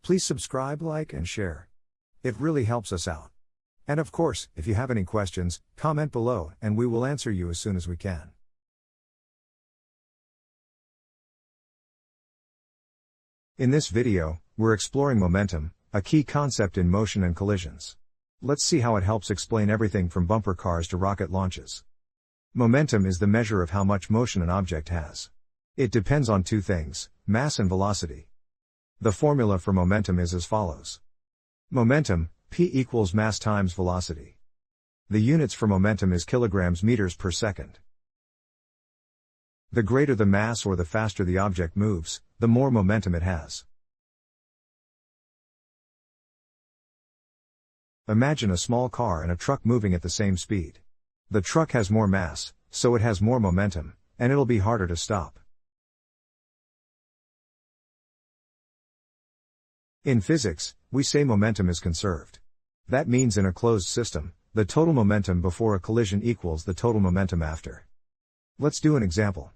Please subscribe, like, and share. It really helps us out. And of course, if you have any questions, comment below and we will answer you as soon as we can. In this video, we're exploring momentum, a key concept in motion and collisions. Let's see how it helps explain everything from bumper cars to rocket launches. Momentum is the measure of how much motion an object has. It depends on two things, mass and velocity. The formula for momentum is as follows. Momentum, P equals mass times velocity. The units for momentum is kilograms meters per second. The greater the mass or the faster the object moves, the more momentum it has. Imagine a small car and a truck moving at the same speed. The truck has more mass, so it has more momentum, and it'll be harder to stop. In physics, we say momentum is conserved. That means in a closed system, the total momentum before a collision equals the total momentum after. Let's do an example.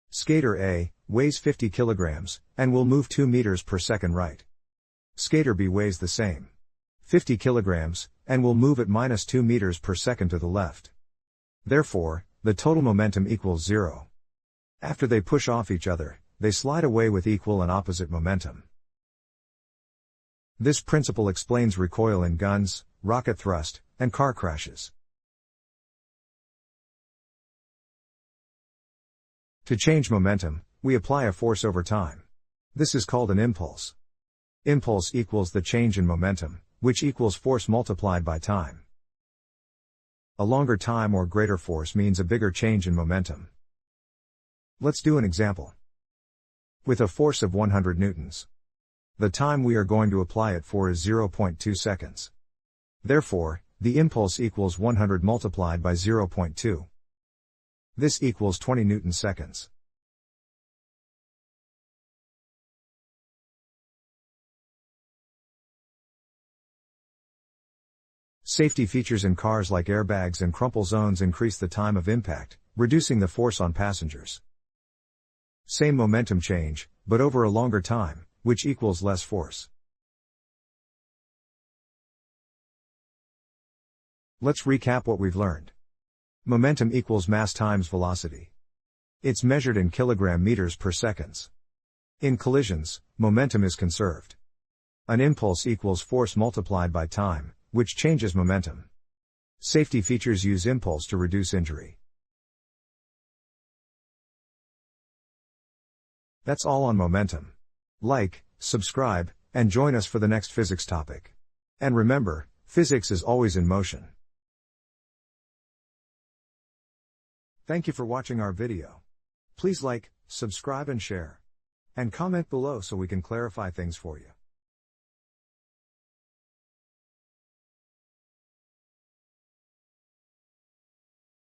Skater A weighs 50 kilograms and will move 2 meters per second right. Skater B weighs the same, 50 kilograms, and will move at minus 2 meters per second to the left. Therefore, the total momentum equals 0. After they push off each other, they slide away with equal and opposite momentum. This principle explains recoil in guns, rocket thrust, and car crashes. To change momentum, we apply a force over time. This is called an impulse. Impulse equals the change in momentum, which equals force multiplied by time. A longer time or greater force means a bigger change in momentum. Let's do an example. With a force of 100 newtons. The time we are going to apply it for is 0.2 seconds. Therefore, the impulse equals 100 multiplied by 0.2. This equals 20 newton seconds. Safety features in cars like airbags and crumple zones increase the time of impact, reducing the force on passengers. Same momentum change, but over a longer time, which equals less force. Let's recap what we've learned. Momentum equals mass times velocity. It's measured in kilogram meters per seconds. In collisions, momentum is conserved. An impulse equals force multiplied by time, which changes momentum. Safety features use impulse to reduce injury. That's all on momentum. Like, subscribe, and join us for the next physics topic. And remember, physics is always in motion. Thank you for watching our video. Please like, subscribe and share. And comment below so we can clarify things for you.